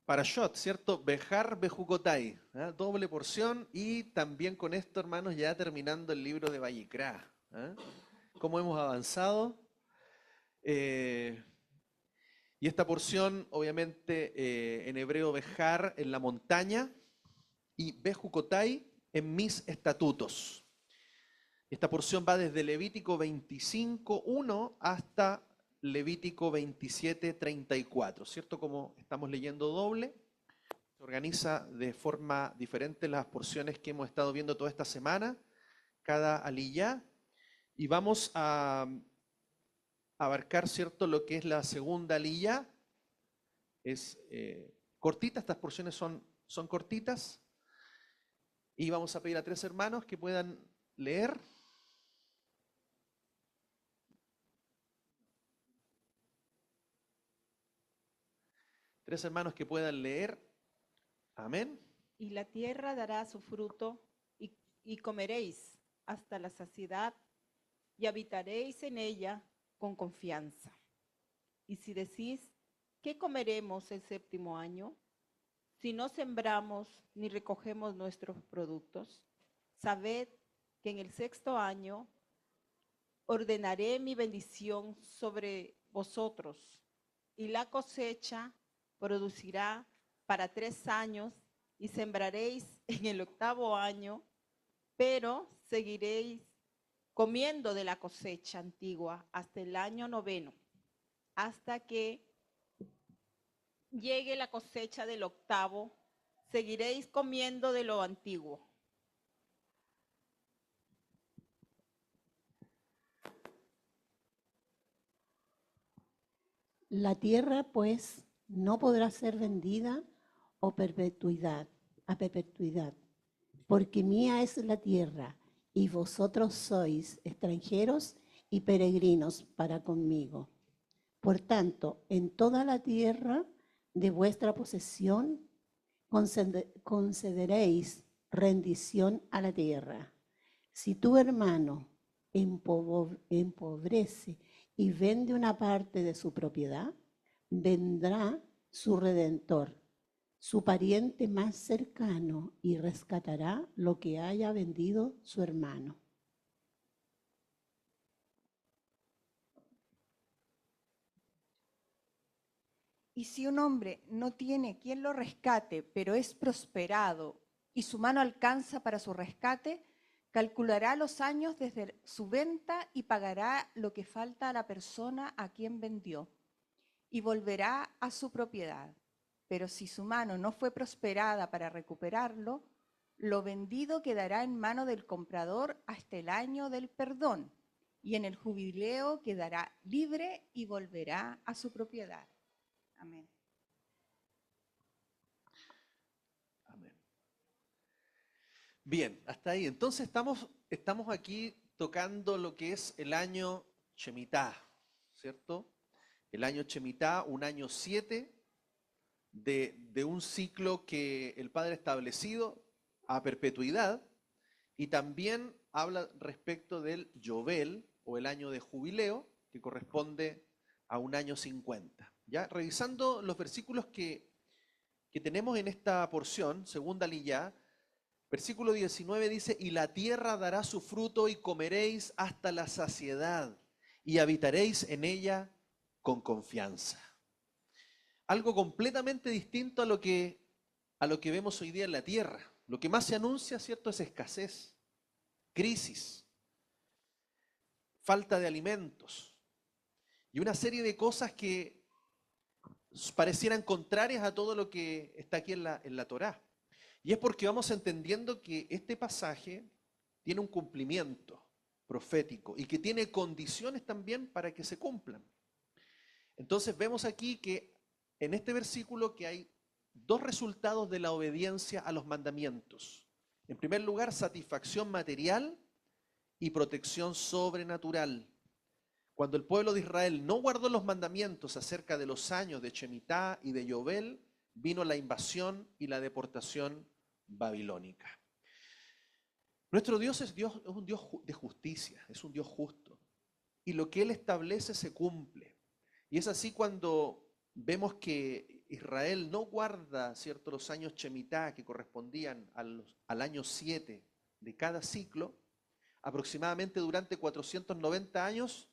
Parashot, ¿cierto? Bejar Bejucotai, ¿ah? Doble porción y también con esto, hermanos, ya terminando el libro de Vayikra. ¿Ah? ¿Cómo hemos avanzado? Eh, y esta porción, obviamente, en hebreo Bejar en la montaña y Bejucotai en mis estatutos. Esta porción va desde Levítico 25:1 hasta Levítico 27:34, ¿cierto? Como estamos leyendo doble, se organiza de forma diferente las porciones que hemos estado viendo toda esta semana, cada aliyá, y vamos a abarcar, ¿cierto?, lo que es la segunda aliyá. Es cortita, estas porciones son cortitas, y vamos a pedir a tres hermanos que puedan leer. Tres hermanos que puedan leer. Amén. Y la tierra dará su fruto, y comeréis hasta la saciedad, y habitaréis en ella con confianza. Y si decís, ¿qué comeremos el séptimo año? Si no sembramos ni recogemos nuestros productos, sabed que en el sexto año ordenaré mi bendición sobre vosotros, y la cosecha producirá para 3 años, y sembraréis en el octavo año, pero seguiréis comiendo de la cosecha antigua hasta el año noveno, hasta que llegue la cosecha del octavo, seguiréis comiendo de lo antiguo. La tierra, pues, no podrá ser vendida a perpetuidad, porque mía es la tierra, y vosotros sois extranjeros y peregrinos para conmigo. Por tanto, en toda la tierra de vuestra posesión concederéis rendición a la tierra. Si tu hermano empobrece y vende una parte de su propiedad, vendrá su redentor, su pariente más cercano, y rescatará lo que haya vendido su hermano. Y si un hombre no tiene quien lo rescate, pero es prosperado y su mano alcanza para su rescate, calculará los años desde su venta y pagará lo que falta a la persona a quien vendió, y volverá a su propiedad. Pero si su mano no fue prosperada para recuperarlo, lo vendido quedará en mano del comprador hasta el año del perdón, y en el jubileo quedará libre y volverá a su propiedad. Amén. Amén. Bien, hasta ahí. Entonces estamos aquí tocando lo que es el año Shemitah, ¿cierto? El año Shemitah, un año 7 de un ciclo que el Padre ha establecido a perpetuidad, y también habla respecto del Yobel, o el año de jubileo, que corresponde a un año 50. ¿Ya? Revisando los versículos que tenemos en esta porción, segunda aliyá, versículo 19 dice, y la tierra dará su fruto y comeréis hasta la saciedad y habitaréis en ella con confianza. Algo completamente distinto a lo que vemos hoy día en la tierra. Lo que más se anuncia, ¿cierto?, es escasez, crisis, falta de alimentos y una serie de cosas que parecieran contrarias a todo lo que está aquí en la Torá. Y es porque vamos entendiendo que este pasaje tiene un cumplimiento profético y que tiene condiciones también para que se cumplan. Entonces vemos aquí que en este versículo que hay dos resultados de la obediencia a los mandamientos. En primer lugar, satisfacción material y protección sobrenatural. Cuando el pueblo de Israel no guardó los mandamientos acerca de los años de Shemitah y de Yobel, vino la invasión y la deportación babilónica. Nuestro Dios es un Dios de justicia, es un Dios justo. Y lo que Él establece se cumple. Y es así cuando vemos que Israel no guarda, ¿cierto?, los años Shemitá que correspondían al año 7 de cada ciclo, aproximadamente durante 490 años,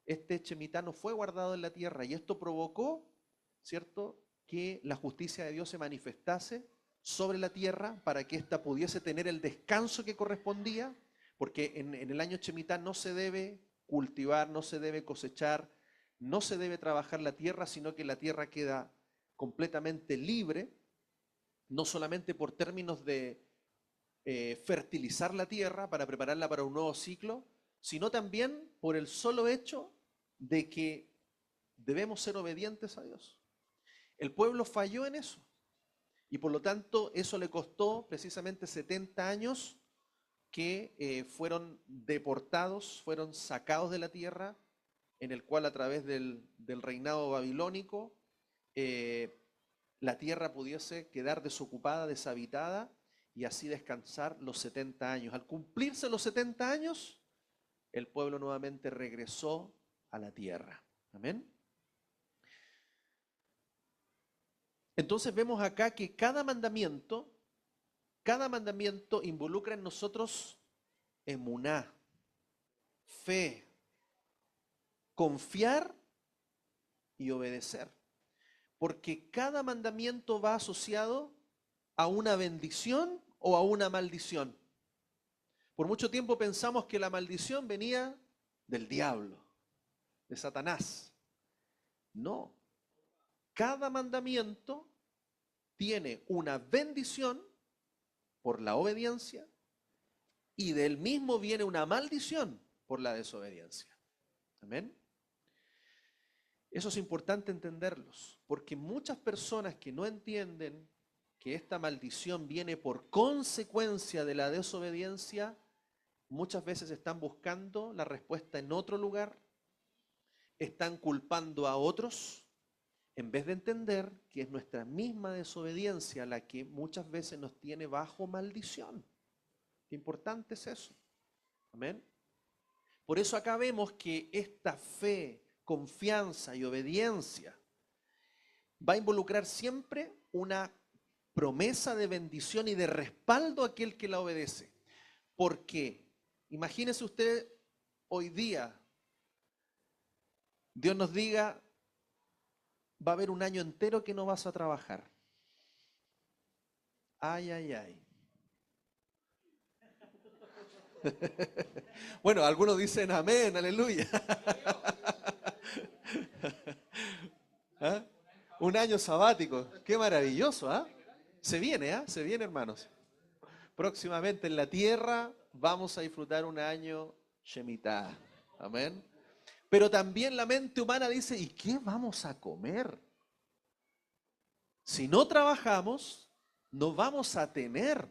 este Shemitá no fue guardado en la tierra y esto provocó, ¿cierto?, que la justicia de Dios se manifestase sobre la tierra para que ésta pudiese tener el descanso que correspondía, porque en el año Shemitá no se debe cultivar, no se debe cosechar, no se debe trabajar la tierra, sino que la tierra queda completamente libre, no solamente por términos de fertilizar la tierra para prepararla para un nuevo ciclo, sino también por el solo hecho de que debemos ser obedientes a Dios. El pueblo falló en eso y por lo tanto eso le costó precisamente 70 años que fueron deportados, fueron sacados de la tierra, en el cual a través del reinado babilónico la tierra pudiese quedar desocupada, deshabitada y así descansar los 70 años. Al cumplirse los 70 años, el pueblo nuevamente regresó a la tierra. Amén. Entonces vemos acá que cada mandamiento involucra en nosotros emuná, fe, confiar y obedecer. Porque cada mandamiento va asociado a una bendición o a una maldición. Por mucho tiempo pensamos que la maldición venía del diablo, de Satanás. No. Cada mandamiento tiene una bendición por la obediencia y del mismo viene una maldición por la desobediencia. Amén. Eso es importante entenderlos, porque muchas personas que no entienden que esta maldición viene por consecuencia de la desobediencia, muchas veces están buscando la respuesta en otro lugar, están culpando a otros, en vez de entender que es nuestra misma desobediencia la que muchas veces nos tiene bajo maldición. Qué importante es eso. Amén. Por eso acá vemos que esta fe, confianza y obediencia va a involucrar siempre una promesa de bendición y de respaldo a aquel que la obedece. Porque imagínese usted hoy día, Dios nos diga, va a haber un año entero que no vas a trabajar. Ay, ay, ay. Bueno, algunos dicen amén, aleluya. ¿Ah? Un año sabático, qué maravilloso, ¿ah? Se viene, ¿ah? Se viene, hermanos. Próximamente en la tierra vamos a disfrutar un año Shemitah. Amén. Pero también la mente humana dice, ¿y qué vamos a comer? Si no trabajamos, no vamos a tener.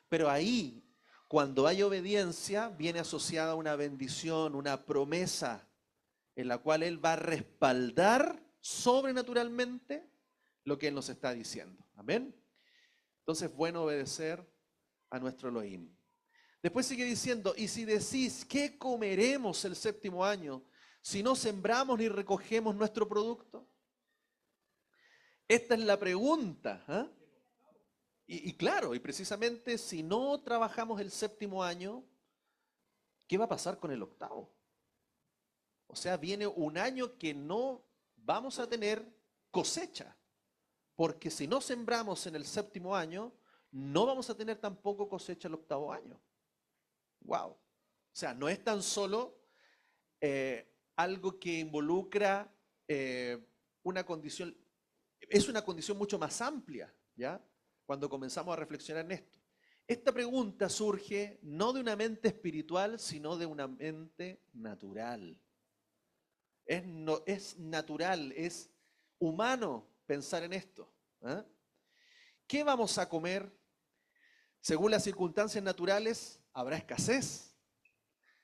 Pero ahí, cuando hay obediencia, viene asociada una bendición, una promesa, en la cual Él va a respaldar sobrenaturalmente lo que Él nos está diciendo. Amén. Entonces es bueno obedecer a nuestro Elohim. Después sigue diciendo, y si decís, ¿qué comeremos el séptimo año si no sembramos ni recogemos nuestro producto? Esta es la pregunta. ¿Eh? Y claro, y precisamente si no trabajamos el séptimo año, ¿qué va a pasar con el octavo? O sea, viene un año que no vamos a tener cosecha, porque si no sembramos en el séptimo año, no vamos a tener tampoco cosecha el octavo año. Wow. O sea, no es tan solo algo que involucra una condición, es una condición mucho más amplia, ¿ya? Cuando comenzamos a reflexionar en esto. Esta pregunta surge no de una mente espiritual, sino de una mente natural. Es natural, es humano pensar en esto. ¿Eh? ¿Qué vamos a comer? Según las circunstancias naturales, habrá escasez.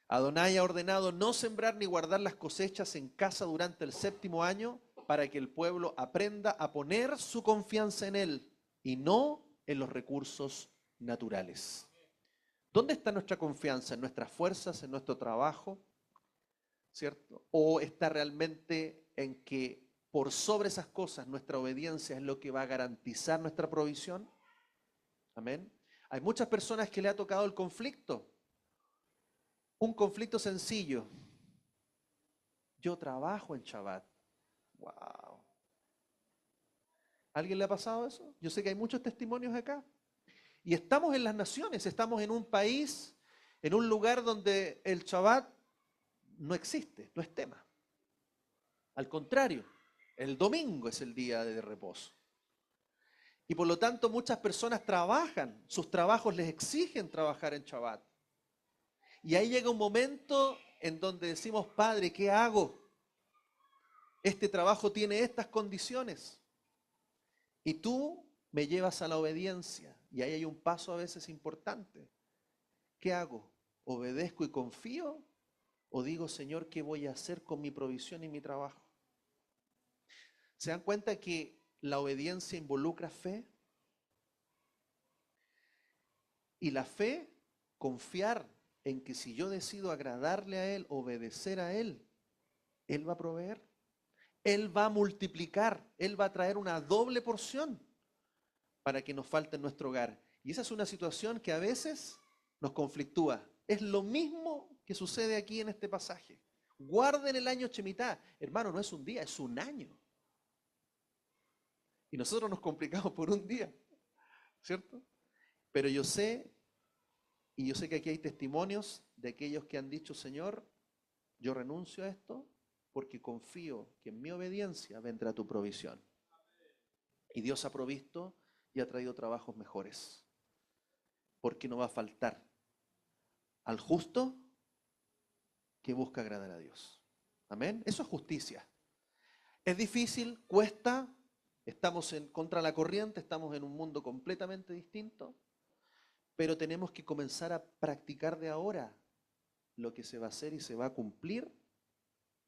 Adonai ha ordenado no sembrar ni guardar las cosechas en casa durante el séptimo año para que el pueblo aprenda a poner su confianza en Él y no en los recursos naturales. ¿Dónde está nuestra confianza? ¿En nuestras fuerzas, en nuestro trabajo? ¿Cierto? ¿O está realmente en que por sobre esas cosas, nuestra obediencia es lo que va a garantizar nuestra provisión. Amén. Hay muchas personas que le ha tocado el conflicto. Un conflicto sencillo. Yo trabajo en Shabbat. Wow. ¿Alguien le ha pasado eso? Yo sé que hay muchos testimonios acá. Y estamos en las naciones, estamos en un país, en un lugar donde el Shabbat no existe, no es tema. Al contrario, el domingo es el día de reposo. Y por lo tanto muchas personas trabajan, sus trabajos les exigen trabajar en Shabbat. Y ahí llega un momento en donde decimos, Padre, ¿qué hago? Este trabajo tiene estas condiciones. Y tú me llevas a la obediencia. Y ahí hay un paso a veces importante. ¿Qué hago? ¿Obedezco y confío? ¿O digo, Señor, qué voy a hacer con mi provisión y mi trabajo? ¿Se dan cuenta que la obediencia involucra fe? Y la fe, confiar en que si yo decido agradarle a Él, obedecer a Él, Él va a proveer. Él va a multiplicar, Él va a traer una doble porción para que nos falte en nuestro hogar. Y esa es una situación que a veces nos conflictúa. Es lo mismo que sucede aquí en este pasaje. Guarden el año Shemitah. Hermano, no es un día, es un año. Y nosotros nos complicamos por un día, ¿cierto? Pero yo sé, y yo sé que aquí hay testimonios de aquellos que han dicho, Señor, yo renuncio a esto porque confío que en mi obediencia vendrá tu provisión. Y Dios ha provisto y ha traído trabajos mejores. Porque no va a faltar al justo que busca agradar a Dios. Amén. Eso es justicia. Es difícil, cuesta, estamos contra la corriente, estamos en un mundo completamente distinto, pero tenemos que comenzar a practicar de ahora lo que se va a hacer y se va a cumplir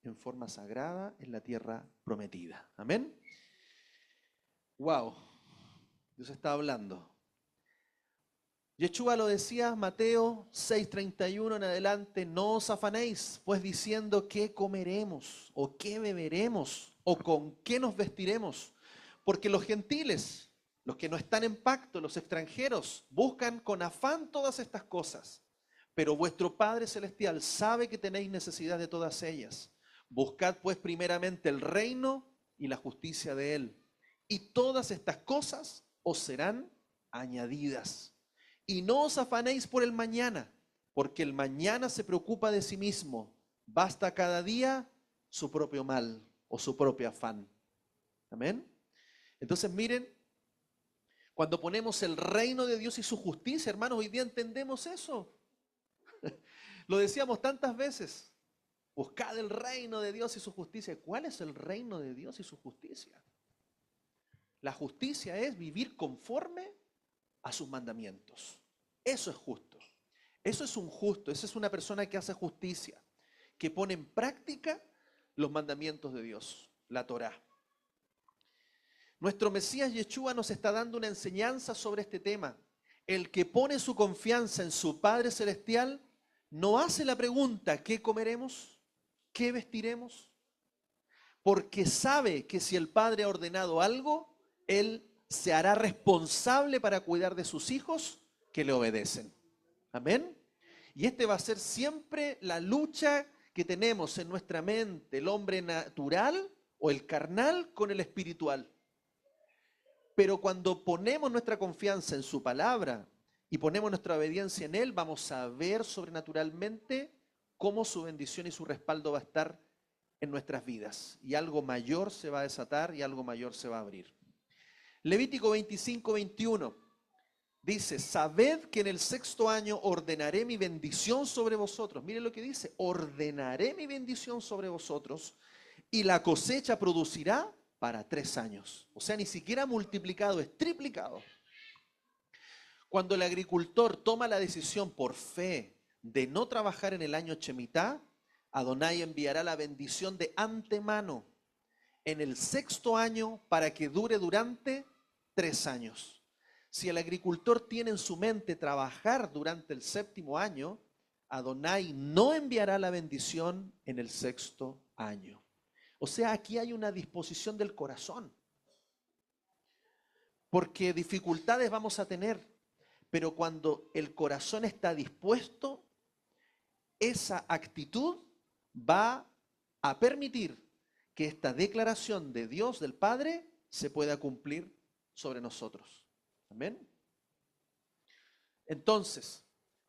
en forma sagrada en la tierra prometida. Amén. Wow, Dios está hablando. Yeshua lo decía, Mateo 6:31 en adelante, no os afanéis, pues diciendo qué comeremos, o qué beberemos, o con qué nos vestiremos, porque los gentiles, los que no están en pacto, los extranjeros, buscan con afán todas estas cosas, pero vuestro Padre Celestial sabe que tenéis necesidad de todas ellas. Buscad pues primeramente el reino y la justicia de Él, y todas estas cosas os serán añadidas. Y no os afanéis por el mañana, porque el mañana se preocupa de sí mismo. Basta cada día su propio mal o su propio afán. Amén. Entonces miren, cuando ponemos el reino de Dios y su justicia, hermanos, hoy día entendemos eso. Lo decíamos tantas veces. Buscad el reino de Dios y su justicia. ¿Cuál es el reino de Dios y su justicia? La justicia es vivir conforme a sus mandamientos. Eso es justo. Eso es un justo. Esa es una persona que hace justicia, que pone en práctica los mandamientos de Dios, la Torá. Nuestro Mesías Yeshua nos está dando una enseñanza sobre este tema. El que pone su confianza en su Padre Celestial no hace la pregunta, ¿qué comeremos? ¿Qué vestiremos? Porque sabe que si el Padre ha ordenado algo, Él se hará responsable para cuidar de sus hijos que le obedecen. Amén. Y este va a ser siempre la lucha que tenemos en nuestra mente, el hombre natural o el carnal con el espiritual. Pero cuando ponemos nuestra confianza en su palabra y ponemos nuestra obediencia en Él, vamos a ver sobrenaturalmente cómo su bendición y su respaldo va a estar en nuestras vidas. Y algo mayor se va a desatar y algo mayor se va a abrir. Levítico 25:21 dice, sabed que en el 6º año ordenaré mi bendición sobre vosotros. Miren lo que dice, ordenaré mi bendición sobre vosotros y la cosecha producirá para 3 años. O sea, ni siquiera multiplicado, es triplicado. Cuando el agricultor toma la decisión por fe de no trabajar en el año Shemitah, Adonai enviará la bendición de antemano en el 6º año para que dure durante 3 años. Si el agricultor tiene en su mente trabajar durante el 7º año, Adonai no enviará la bendición en el 6º año. O sea, aquí hay una disposición del corazón. Porque dificultades vamos a tener, pero cuando el corazón está dispuesto, esa actitud va a permitir que esta declaración de Dios, del Padre, se pueda cumplir sobre nosotros. Amén. Entonces,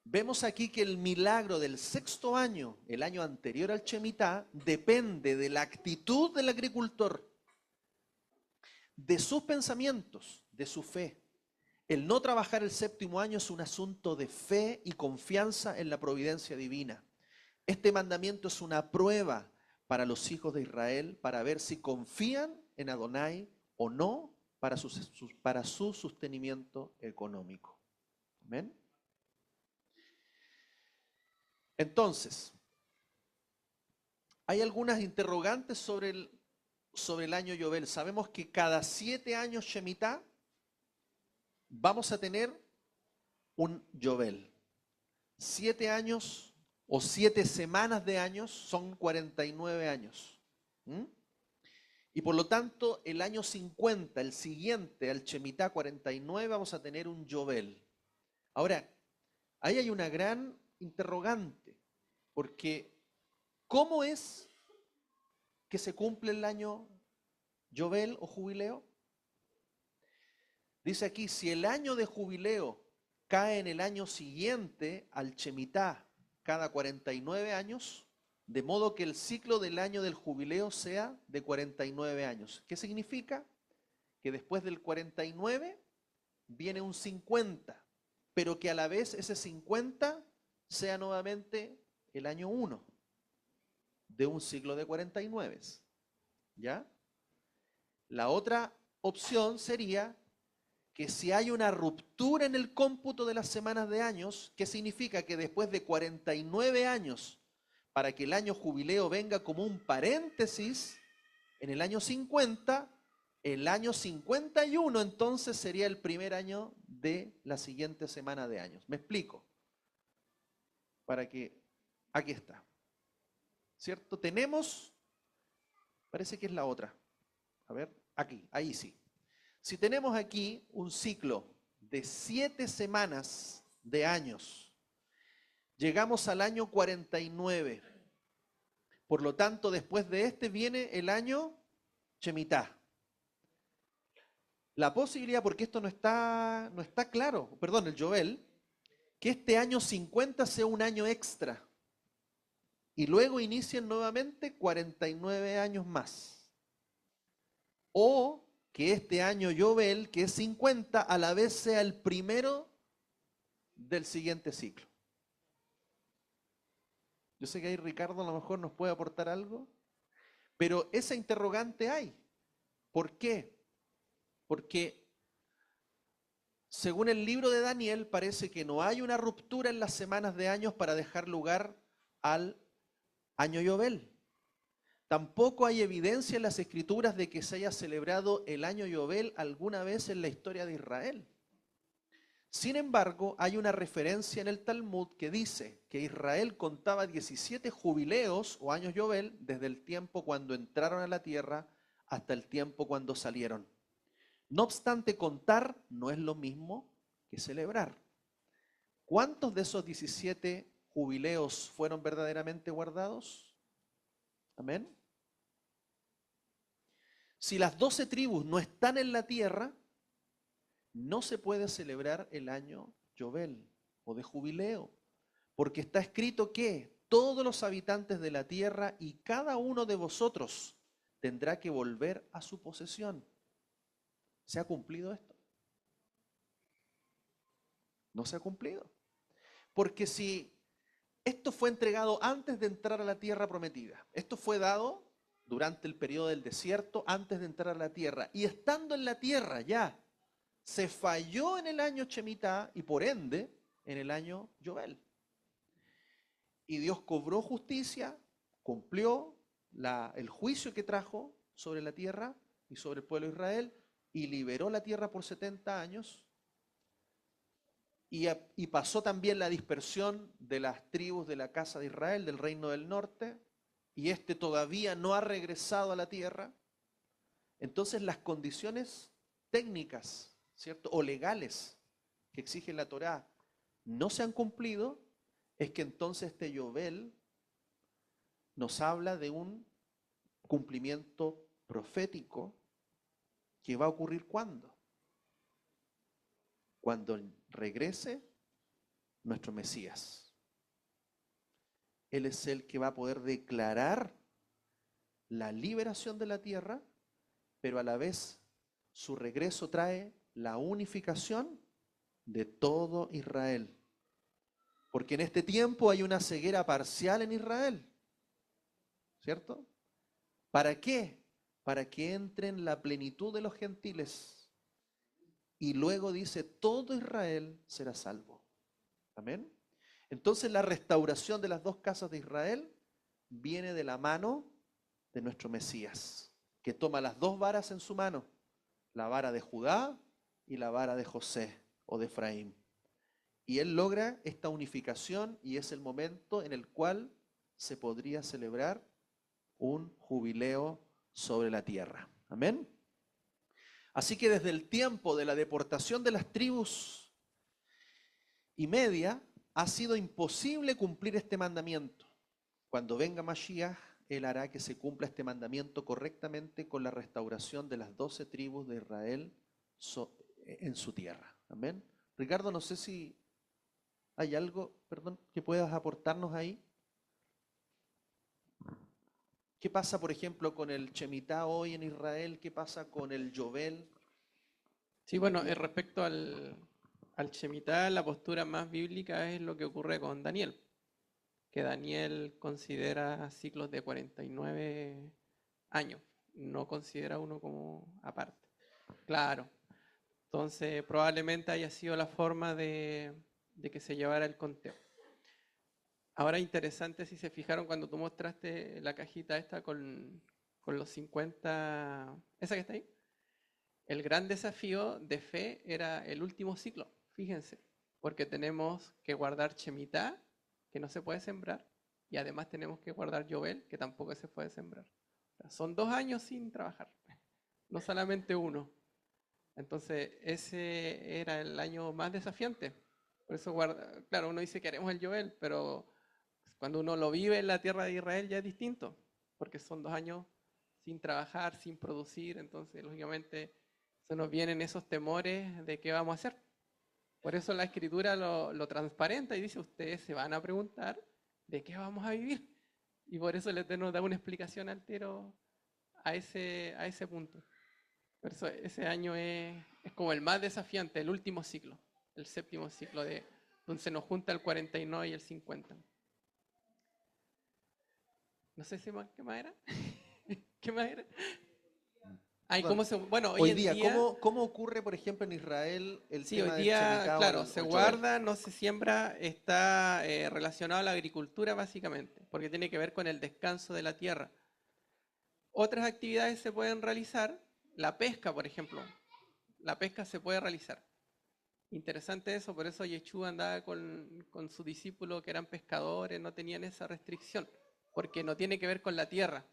vemos aquí que el milagro del 6º año, el año anterior al Shemitah, depende de la actitud del agricultor, de sus pensamientos, de su fe. El no trabajar el 7º año es un asunto de fe y confianza en la providencia divina. Este mandamiento es una prueba para los hijos de Israel para ver si confían en Adonai o no para su sostenimiento económico. Amén. Entonces, hay algunas interrogantes sobre el año Yobel. Sabemos que cada 7 años Shemitah vamos a tener un Yobel. 7 años o 7 semanas de años son 49 años. Y por lo tanto, el año 50, el siguiente al Shemitah 49, vamos a tener un Yobel. Ahora, ahí hay una gran interrogante, porque ¿cómo es que se cumple el año Yobel o jubileo? Dice aquí, si el año de jubileo cae en el año siguiente al Shemitah cada 49 años, de modo que el ciclo del año del jubileo sea de 49 años. ¿Qué significa? Que después del 49 viene un 50, pero que a la vez ese 50 sea nuevamente el año 1 de un ciclo de 49. ¿Ya? La otra opción sería que si hay una ruptura en el cómputo de las semanas de años, ¿qué significa? Que después de 49 años, para que el año jubileo venga como un paréntesis, en el año 50, el año 51 entonces sería el primer año de la siguiente semana de años. ¿Me explico? Para que, aquí está. ¿Cierto? Tenemos, parece que es la otra. A ver, aquí, ahí sí. Si tenemos aquí un ciclo de 7 semanas de años, llegamos al año 49. Por lo tanto, después de este viene el año Shemitah. La posibilidad, porque esto no está claro, perdón, el Yobel, que este año 50 sea un año extra y luego inicien nuevamente 49 años más. O que este año Yobel, que es 50, a la vez sea el primero del siguiente ciclo. Yo sé que ahí Ricardo a lo mejor nos puede aportar algo, pero esa interrogante hay. ¿Por qué? Porque según el libro de Daniel parece que no hay una ruptura en las semanas de años para dejar lugar al año Yobel. Tampoco hay evidencia en las escrituras de que se haya celebrado el año Yobel alguna vez en la historia de Israel. Sin embargo, hay una referencia en el Talmud que dice que Israel contaba 17 jubileos o años Yobel desde el tiempo cuando entraron a la tierra hasta el tiempo cuando salieron. No obstante, contar no es lo mismo que celebrar. ¿Cuántos de esos 17 jubileos fueron verdaderamente guardados? Amén. Si las 12 tribus no están en la tierra, no se puede celebrar el año Yobel o de jubileo, porque está escrito que todos los habitantes de la tierra y cada uno de vosotros tendrá que volver a su posesión. ¿Se ha cumplido esto? No se ha cumplido. Porque si esto fue entregado antes de entrar a la tierra prometida, esto fue dado durante el periodo del desierto, antes de entrar a la tierra, y estando en la tierra ya, se falló en el año Shemitah y por ende en el año Yobel. Y Dios cobró justicia, cumplió el juicio que trajo sobre la tierra y sobre el pueblo de Israel y liberó la tierra por 70 años. Y pasó también la dispersión de las tribus de la casa de Israel, del reino del norte, y este todavía no ha regresado a la tierra, entonces las condiciones técnicas, ¿cierto? O legales que exige la Torá no se han cumplido, es que entonces este Yobel nos habla de un cumplimiento profético que va a ocurrir ¿cuándo? Cuando regrese nuestro Mesías. Él es el que va a poder declarar la liberación de la tierra, pero a la vez su regreso trae la unificación de todo Israel. Porque en este tiempo hay una ceguera parcial en Israel, ¿cierto? ¿Para qué? Para que entren la plenitud de los gentiles. Y luego dice, todo Israel será salvo. Amén. Entonces la restauración de las dos casas de Israel viene de la mano de nuestro Mesías, que toma las dos varas en su mano, la vara de Judá y la vara de José o de Efraín. Y él logra esta unificación y es el momento en el cual se podría celebrar un jubileo sobre la tierra. Amén. Así que desde el tiempo de la deportación de las tribus y media, ha sido imposible cumplir este mandamiento. Cuando venga Mashiach, él hará que se cumpla este mandamiento correctamente con la restauración de las 12 tribus de Israel en su tierra. Amén. Ricardo, no sé si hay algo, perdón, que puedas aportarnos ahí. ¿Qué pasa, por ejemplo, con el Shemitah hoy en Israel? ¿Qué pasa con el Yobel? Sí, bueno, respecto al Shemitah, la postura más bíblica es lo que ocurre con Daniel, que Daniel considera ciclos de 49 años, no considera uno como aparte. Claro, entonces probablemente haya sido la forma de que se llevara el conteo. Ahora interesante, si se fijaron cuando tú mostraste la cajita esta con los 50, esa que está ahí, el gran desafío de fe era el último ciclo, fíjense, porque tenemos que guardar Shemitah, que no se puede sembrar, y además tenemos que guardar Yobel, que tampoco se puede sembrar. O sea, son 2 años sin trabajar, no solamente uno. Entonces ese era el año más desafiante. Por eso, claro, uno dice que haremos el Yobel, pero cuando uno lo vive en la tierra de Israel ya es distinto, porque son 2 años sin trabajar, sin producir, entonces lógicamente se nos vienen esos temores de qué vamos a hacer. Por eso la Escritura lo transparenta y dice, ustedes se van a preguntar de qué vamos a vivir. Y por eso el Eterno da una explicación altero a ese punto. Por eso ese año es como el más desafiante, el último ciclo, el 7º ciclo, donde se nos junta el 49 y el 50. No sé si qué más era. ¿Qué más era? Ay, bueno, hoy día, ¿cómo ocurre, por ejemplo, en Israel el tema hoy día, del Shemitah? claro, se guarda, no se siembra, está relacionado a la agricultura básicamente, porque tiene que ver con el descanso de la tierra. Otras actividades se pueden realizar, la pesca, por ejemplo, la pesca se puede realizar. Interesante eso, por eso Yeshua andaba con su discípulo que eran pescadores, no tenían esa restricción, porque no tiene que ver con la tierra.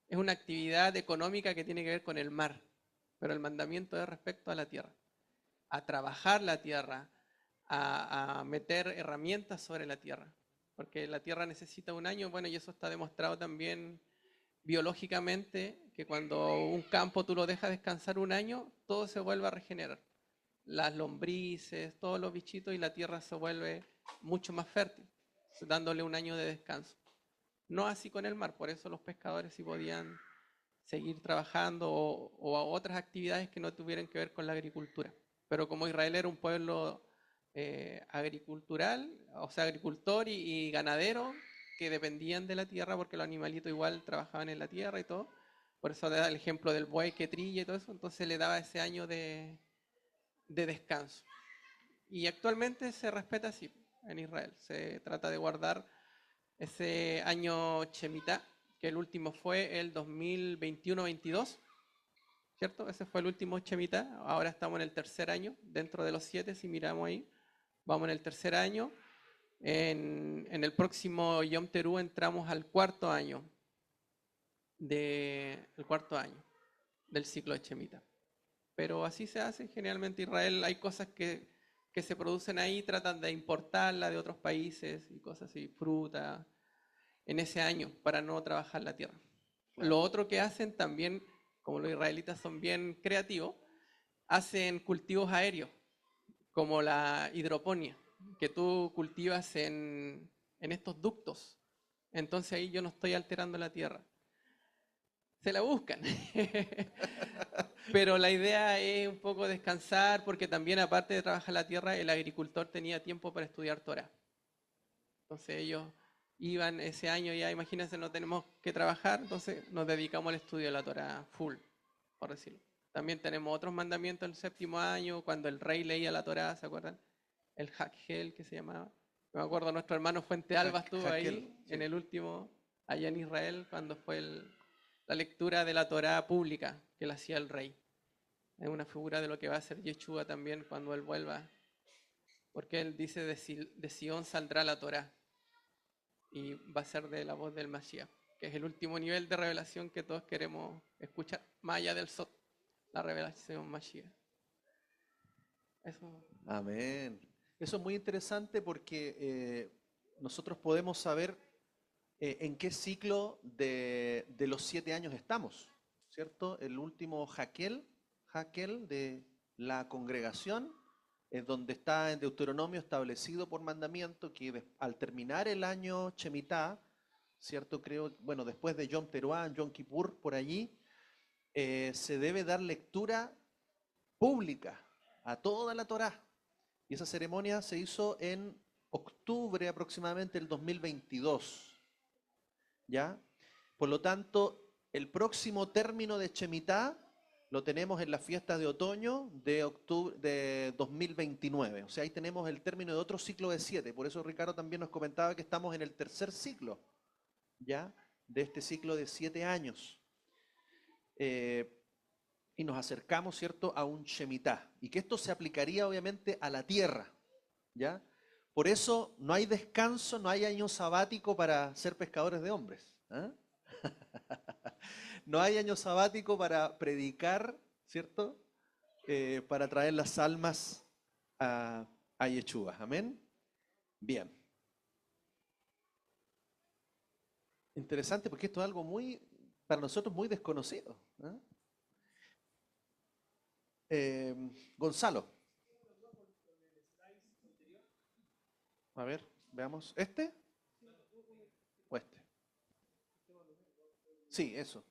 Es una actividad económica que tiene que ver con el mar, pero el mandamiento es respecto a la tierra, a trabajar la tierra, a meter herramientas sobre la tierra, porque la tierra necesita un año, bueno, y eso está demostrado también biológicamente, que cuando un campo tú lo dejas descansar un año, todo se vuelve a regenerar. Las lombrices, todos los bichitos, y la tierra se vuelve mucho más fértil, dándole un año de descanso. No así con el mar, por eso los pescadores sí podían seguir trabajando o a otras actividades que no tuvieran que ver con la agricultura. Pero como Israel era un pueblo agricultural, o sea, agricultor y ganadero, que dependían de la tierra porque los animalitos igual trabajaban en la tierra y todo, por eso da el ejemplo del buey que trilla y todo eso, entonces le daba ese año de descanso. Y actualmente se respeta así en Israel, se trata de guardar ese año Shemitah, que el último fue el 2021-22, ¿cierto? Ese fue el último Shemitah, ahora estamos en el 3er año, dentro de los 7, si miramos ahí, vamos en el 3er año, en el próximo Yom Teruah entramos al 4.º año, del cuarto año del ciclo de Shemitah. Pero así se hace. Generalmente Israel hay cosas que se producen ahí, tratan de importarla de otros países y cosas así, fruta, en ese año para no trabajar la tierra. Claro. Lo otro que hacen también, como los israelitas son bien creativos, hacen cultivos aéreos, como la hidroponía, que tú cultivas en estos ductos. Entonces ahí yo no estoy alterando la tierra. Se la buscan. Pero la idea es un poco descansar, porque también aparte de trabajar la tierra, el agricultor tenía tiempo para estudiar Torah. Entonces ellos iban ese año ya, imagínense, no tenemos que trabajar, entonces nos dedicamos al estudio de la Torah full, por decirlo. También tenemos otros mandamientos el séptimo año, cuando el rey leía la Torah, ¿se acuerdan? El Hakhel, que se llamaba. Me acuerdo, nuestro hermano Fuente Alba estuvo ahí, sí, en el último, allá en Israel, cuando fue la lectura de la Torah pública que la hacía el rey. Es una figura de lo que va a hacer Yeshua también cuando él vuelva, porque él dice de Sion saldrá la Torah y va a ser de la voz del Mashiach, que es el último nivel de revelación que todos queremos escuchar, más allá del Sot, la revelación Mashiach. Eso. Amén. Eso es muy interesante porque nosotros podemos saber en qué ciclo de los 7 años estamos, ¿cierto? El último Hakel de la congregación, es donde está en Deuteronomio establecido por mandamiento que al terminar el año Shemitah, ¿cierto? Creo, bueno, después de Yom Teruah, Yom Kippur, por allí, se debe dar lectura pública a toda la Torá. Y esa ceremonia se hizo en octubre aproximadamente del 2022. ¿Ya? Por lo tanto, el próximo término de Shemitah lo tenemos en las fiestas de otoño de octubre de 2029. O sea, ahí tenemos el término de otro ciclo de 7. Por eso Ricardo también nos comentaba que estamos en el tercer ciclo, ¿ya? De este ciclo de 7 años. Y nos acercamos, ¿cierto?, a un Shemitah. Y que esto se aplicaría obviamente a la tierra, ¿ya? Por eso no hay descanso, no hay año sabático para ser pescadores de hombres. ¿Eh? No hay año sabático para predicar, ¿cierto? Para traer las almas a Yeshua. Amén. Bien. Interesante porque esto es algo muy, para nosotros muy desconocido. Gonzalo. A ver, veamos. ¿Este? ¿O este? Sí, eso.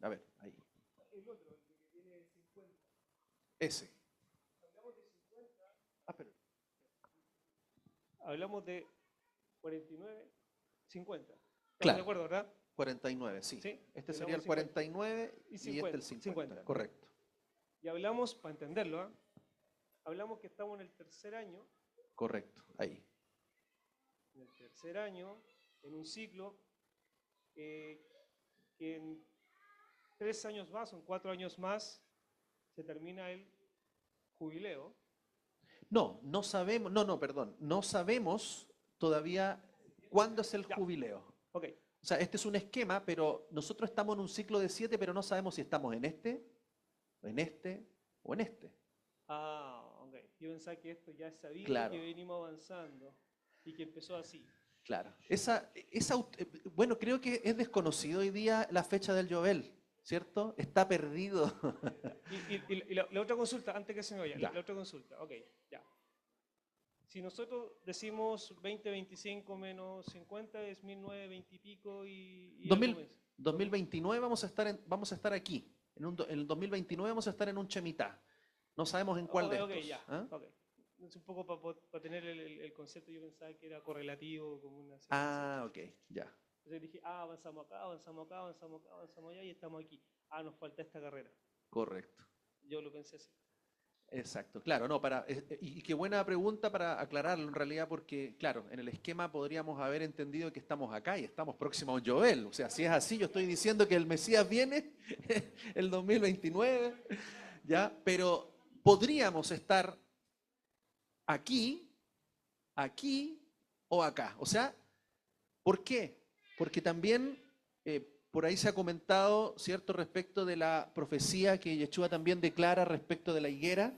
A ver, ahí. Ese. Pero... Hablamos de 49, 50. Claro. ¿De acuerdo, verdad? 49, sí. ¿Sí? Este sería el 49 y 50, este el 50. 50. Correcto. Y hablamos, para entenderlo, hablamos que estamos en el tercer año. Correcto, ahí. En el tercer año, en un ciclo que en 3 años más o en 4 años más se termina el jubileo. No sabemos, perdón, no sabemos todavía cuándo es el jubileo. Ok. O sea, este es un esquema, pero nosotros estamos en un ciclo de 7, pero no sabemos si estamos en este o en este. Ah, ok. Yo pensaba que esto ya es sabido, claro, que venimos avanzando y que empezó así. Claro. Bueno, creo que es desconocido hoy día la fecha del Yovel, ¿cierto? Está perdido. Y la otra consulta, antes que se me vaya, Ya. la otra consulta, ok, ya. Si nosotros decimos 2025 menos 50 es 1920 y pico y 2029 vamos a estar aquí. En el 2029 vamos a estar en un Shemitah. No sabemos en cuál de estos. Ya, ¿Ah? ok. Es un poco para tener el concepto, yo pensaba que era correlativo, como una secuencia. Ah, ok, ya. Entonces dije, avanzamos acá, avanzamos acá, avanzamos acá, avanzamos allá y estamos aquí. Nos falta esta carrera. Correcto. Yo lo pensé así. Exacto, claro, no, y qué buena pregunta para aclararlo en realidad, porque claro, en el esquema podríamos haber entendido que estamos acá y estamos próximos a un Yovel. O sea, si es así, yo estoy diciendo que el Mesías viene el 2029, ¿ya? Pero podríamos estar aquí o acá. O sea, ¿por qué? Porque también por ahí se ha comentado, ¿cierto?, respecto de la profecía que Yeshua también declara respecto de la higuera,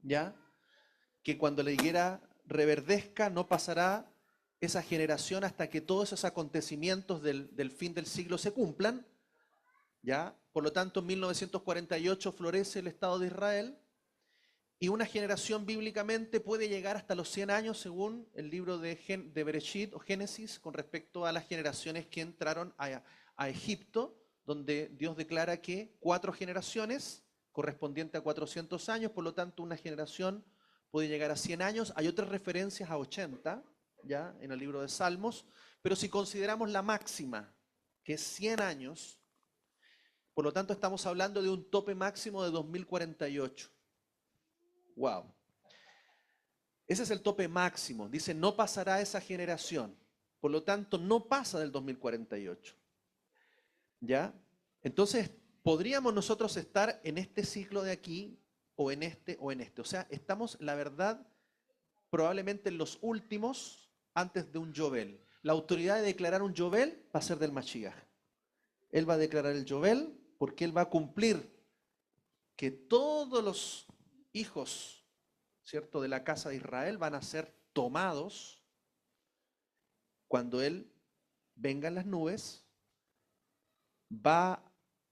¿ya? Que cuando la higuera reverdezca no pasará esa generación hasta que todos esos acontecimientos del fin del siglo se cumplan, ¿ya? Por lo tanto, en 1948 florece el Estado de Israel y una generación bíblicamente puede llegar hasta los 100 años según el libro de Bereshit o Génesis con respecto a las generaciones que entraron a Egipto, donde Dios declara que 4 generaciones correspondiente a 400 años, por lo tanto una generación puede llegar a 100 años. Hay otras referencias a 80, ya en el libro de Salmos, pero si consideramos la máxima, que es 100 años, por lo tanto estamos hablando de un tope máximo de 2048. Wow. Ese es el tope máximo. Dice, no pasará esa generación. Por lo tanto, no pasa del 2048. ¿Ya? Entonces, podríamos nosotros estar en este ciclo de aquí, o en este, o en este. O sea, estamos, la verdad, probablemente en los últimos, antes de un Yovel. La autoridad de declarar un Yovel va a ser del Mashiach. Él va a declarar el Yovel porque él va a cumplir que todos los hijos, ¿cierto?, de la casa de Israel van a ser tomados cuando él venga en las nubes, va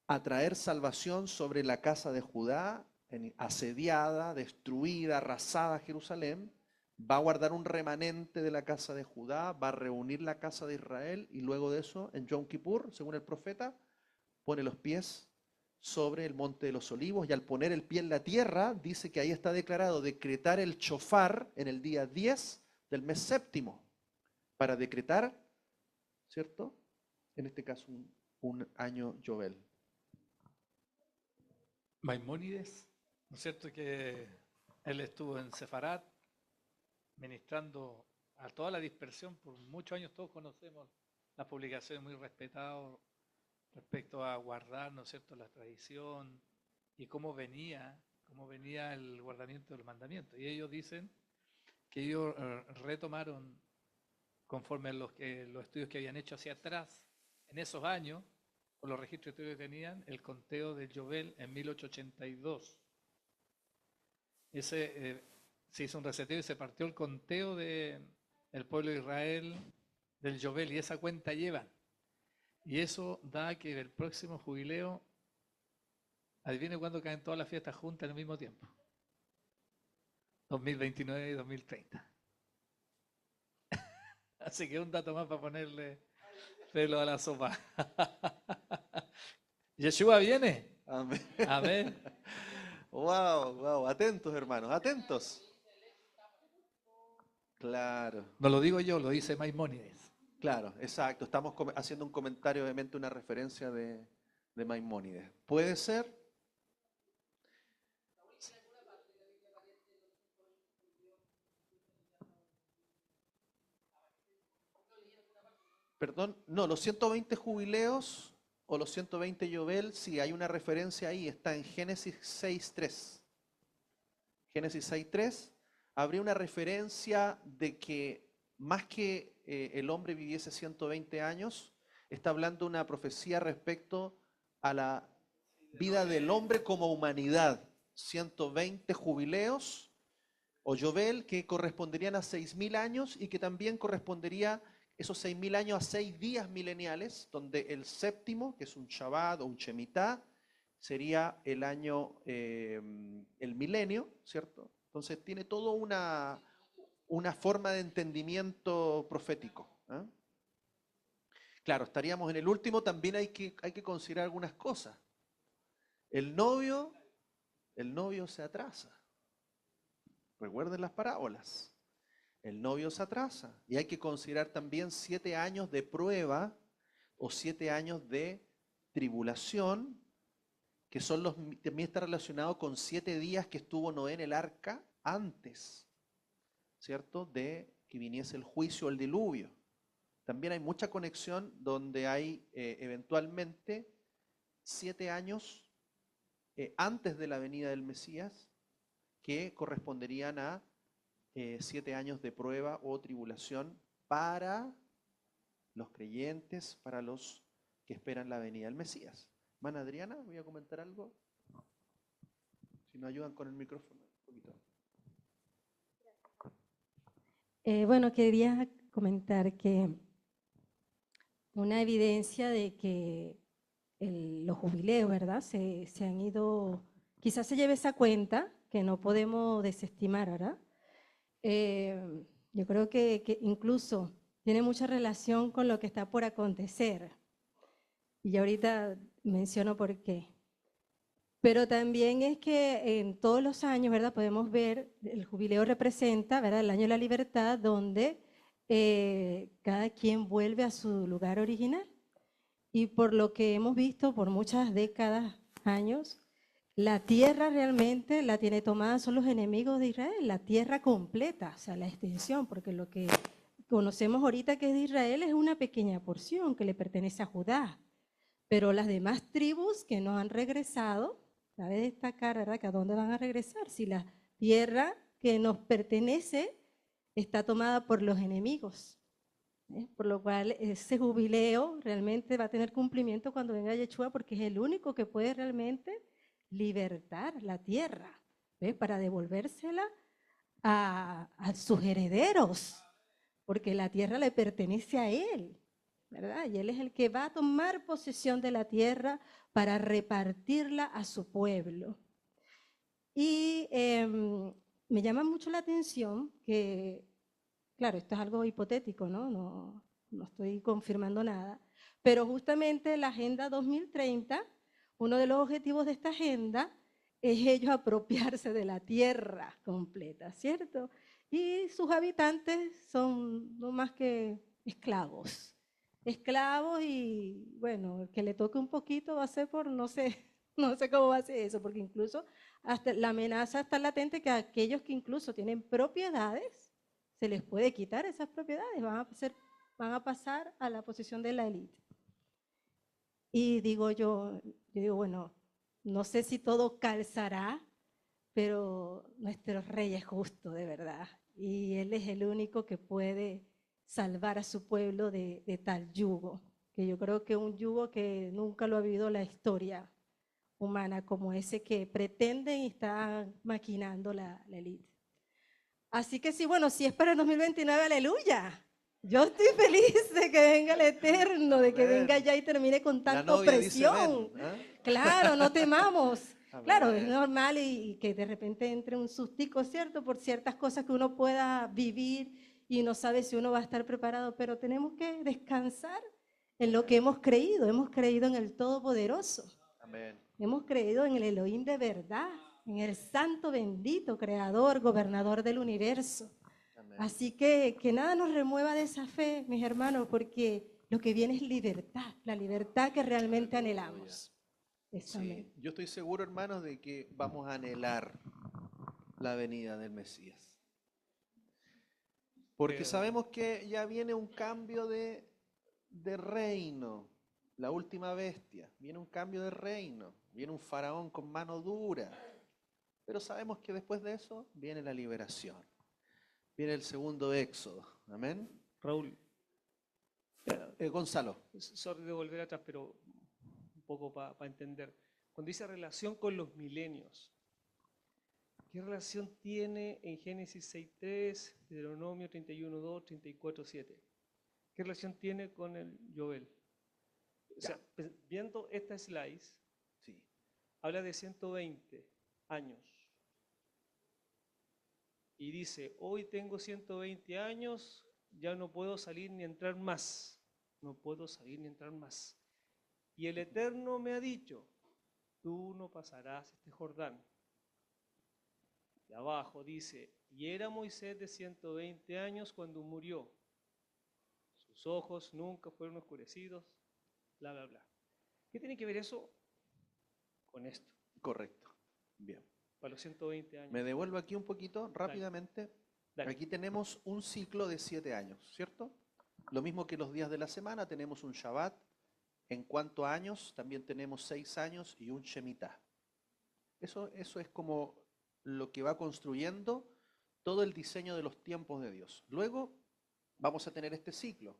a traer salvación sobre la casa de Judá, asediada, destruida, arrasada Jerusalén, va a guardar un remanente de la casa de Judá, va a reunir la casa de Israel y luego de eso, en Yom Kippur, según el profeta, pone los pies sobre el monte de los olivos y al poner el pie en la tierra, dice que ahí está declarado decretar el shofar en el día 10 del mes séptimo, para decretar, ¿cierto?, en este caso un año Yovel. Maimónides, ¿no es cierto que él estuvo en Sefarat ministrando a toda la dispersión por muchos años? Todos conocemos las publicaciones, muy respetadas respecto a guardar, ¿no es cierto?, la tradición y cómo venía el guardamiento del mandamiento. Y ellos dicen que ellos retomaron, conforme a los estudios que habían hecho hacia atrás, en esos años, con los registros que tenían, el conteo del Yovel en 1882. Se hizo un reseteo y se partió el conteo del pueblo de Israel del Yovel, y esa cuenta llevan. Y eso da que el próximo jubileo, adivine cuándo caen todas las fiestas juntas al mismo tiempo. 2029 y 2030. Así que un dato más para ponerle pelo a la sopa. Yeshua viene. Amén. Amén. Wow, wow, atentos hermanos, atentos. Claro. No lo digo yo, lo dice Maimónides. Claro, exacto. Estamos haciendo un comentario, obviamente una referencia de Maimónides. ¿Puede ser? Perdón, no, los 120 jubileos o los 120 Yovel, sí, hay una referencia ahí, está en Génesis 6.3. Génesis 6.3, habría una referencia de que más que el hombre viviese 120 años, está hablando una profecía respecto a la vida del hombre como humanidad. 120 jubileos o Yovel que corresponderían a 6.000 años y que también correspondería esos 6.000 años a 6 días mileniales, donde el séptimo, que es un Shabbat o un Shemitah, sería el año, el milenio, ¿cierto? Entonces tiene toda una forma de entendimiento profético. ¿Eh? Claro, estaríamos en el último, también hay que considerar algunas cosas. El novio se atrasa. Recuerden las parábolas. El novio se atrasa y hay que considerar también 7 años de prueba o 7 años de tribulación, que también está relacionado con 7 días que estuvo Noé en el arca antes, ¿cierto?, de que viniese el juicio o el diluvio. También hay mucha conexión donde hay eventualmente 7 años antes de la venida del Mesías que corresponderían a 7 años de prueba o tribulación para los creyentes, para los que esperan la venida del Mesías. Hermana Adriana, voy a comentar algo. Si nos ayudan con el micrófono un poquito. Bueno, quería comentar que una evidencia de que los jubileos, ¿verdad? Se han ido, quizás se lleve esa cuenta que no podemos desestimar, ¿verdad? Yo creo que incluso tiene mucha relación con lo que está por acontecer. Y ahorita menciono por qué. Pero también es que en todos los años, ¿verdad? Podemos ver, el jubileo representa, ¿verdad? El año de la libertad, donde cada quien vuelve a su lugar original. Y por lo que hemos visto por muchas décadas, años, la tierra realmente la tiene tomada son los enemigos de Israel, la tierra completa, o sea, la extensión, porque lo que conocemos ahorita que es de Israel es una pequeña porción que le pertenece a Judá. Pero las demás tribus que no han regresado, cabe destacar, ¿verdad?, que a dónde van a regresar, si la tierra que nos pertenece está tomada por los enemigos. Por lo cual ese jubileo realmente va a tener cumplimiento cuando venga Yeshua, porque es el único que puede realmente libertar la tierra, ¿ves?, para devolvérsela a sus herederos, porque la tierra le pertenece a él, ¿verdad? Y él es el que va a tomar posesión de la tierra para repartirla a su pueblo. Y me llama mucho la atención que, claro, esto es algo hipotético, ¿no? No estoy confirmando nada, pero justamente la Agenda 2030, uno de los objetivos de esta agenda es ellos apropiarse de la tierra completa, ¿cierto? Y sus habitantes son no más que esclavos. Esclavos y, bueno, el que le toque un poquito va a ser por, no sé cómo va a ser eso, porque incluso hasta la amenaza está latente que aquellos que incluso tienen propiedades, se les puede quitar esas propiedades, van a pasar a la posición de la élite. Y yo digo, bueno, no sé si todo calzará, pero nuestro rey es justo, de verdad, y él es el único que puede salvar a su pueblo de tal yugo, que yo creo que un yugo que nunca lo ha habido la historia humana, como ese que pretenden y están maquinando la élite. Así que sí, bueno, si es para el 2029, aleluya. Yo estoy feliz de que venga el Eterno, de que venga ya y termine con tanta opresión. Claro, no temamos. Claro, es normal y que de repente entre un sustico, ¿cierto? Por ciertas cosas que uno pueda vivir y no sabe si uno va a estar preparado, pero tenemos que descansar en lo que hemos creído en el Todopoderoso. Amén. Hemos creído en el Elohim de verdad, en el Santo bendito, Creador, Gobernador del universo. Amén. Así que nada nos remueva de esa fe, mis hermanos, porque lo que viene es libertad, la libertad que realmente anhelamos. Sí, yo estoy seguro, hermanos, de que vamos a anhelar la venida del Mesías. Porque sabemos que ya viene un cambio de reino, la última bestia, viene un cambio de reino, viene un faraón con mano dura, pero sabemos que después de eso viene la liberación, viene el segundo éxodo, amén. Raúl, Gonzalo. sorry de volver atrás, pero un poco para entender. Cuando dice relación con los milenios, ¿qué relación tiene en Génesis 6.3, Deuteronomio 31.2, 34.7? ¿Qué relación tiene con el Joel? O sea, viendo esta slice, Sí. habla de 120 años. Y dice, hoy tengo 120 años, ya no puedo salir ni entrar más. No puedo salir ni entrar más. Y el Eterno me ha dicho, tú no pasarás este Jordán. Y abajo dice, y era Moisés de 120 años cuando murió. Sus ojos nunca fueron oscurecidos, bla, bla, bla. ¿Qué tiene que ver eso con esto? Correcto. Bien. Para los 120 años. Me devuelvo aquí un poquito rápidamente. Dale. Aquí tenemos un ciclo de 7 años, ¿cierto? Lo mismo que los días de la semana, tenemos un Shabbat. En cuanto a años, también tenemos 6 años y un Shemitah. Eso es como lo que va construyendo todo el diseño de los tiempos de Dios. Luego vamos a tener este ciclo,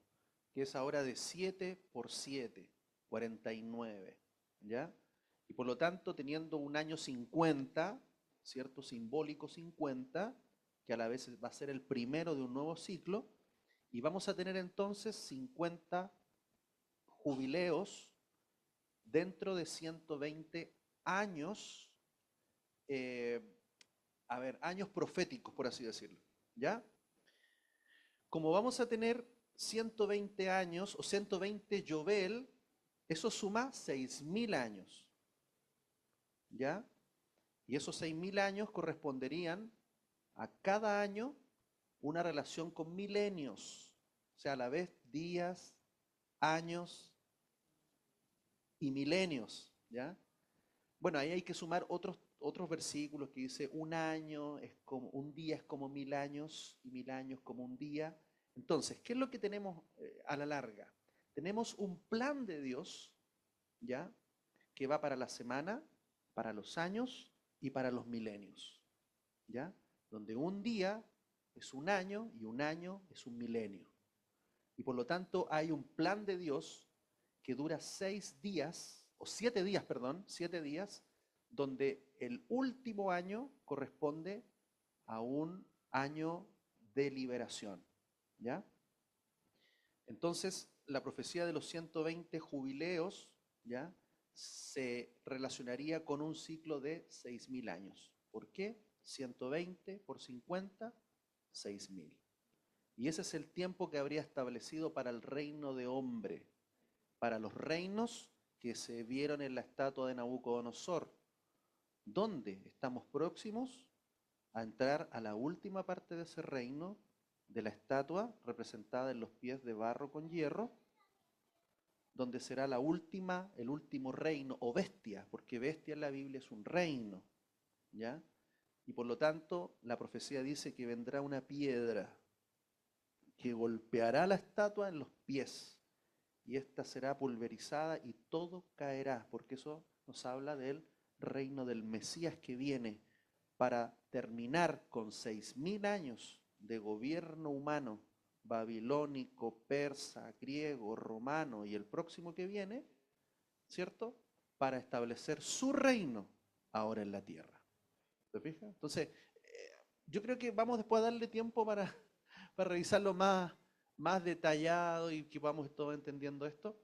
que es ahora de 7 por 7. 49, ¿ya? Y por lo tanto, teniendo un año 50, ¿cierto? Simbólico 50, que a la vez va a ser el primero de un nuevo ciclo, y vamos a tener entonces 50 jubileos dentro de 120 años, años proféticos, por así decirlo, ¿ya? Como vamos a tener 120 años o 120 Yobel, eso suma 6.000 años, ¿ya? Y esos 6.000 años corresponderían a cada año una relación con milenios, o sea, a la vez días, años y milenios, ¿ya? Bueno, ahí hay que sumar otros versículos que dice un año es como, un día es como 1.000 años y 1.000 años como un día. Entonces, ¿qué es lo que tenemos a la larga? Tenemos un plan de Dios, ¿ya? Que va para la semana, para los años y para los milenios, ¿ya? Donde un día es un año y un año es un milenio. Y por lo tanto hay un plan de Dios que dura 7 días, donde el último año corresponde a un año de liberación, ¿ya? Entonces, la profecía de los 120 jubileos, ¿ya? Se relacionaría con un ciclo de 6.000 años. ¿Por qué? 120 por 50, 6.000. Y ese es el tiempo que habría establecido para el reino de hombre, para los reinos que se vieron en la estatua de Nabucodonosor, donde estamos próximos a entrar a la última parte de ese reino de la estatua representada en los pies de barro con hierro, donde será el último reino o bestia, porque bestia en la Biblia es un reino, ¿ya? Y por lo tanto, la profecía dice que vendrá una piedra que golpeará la estatua en los pies, y ésta será pulverizada y todo caerá, porque eso nos habla del reino del Mesías que viene para terminar con 6.000 años de gobierno humano, babilónico, persa, griego, romano y el próximo que viene, ¿cierto? Para establecer su reino ahora en la tierra. ¿Te fijas? Entonces, yo creo que vamos después a darle tiempo para revisarlo más detallado y que vamos todos entendiendo esto.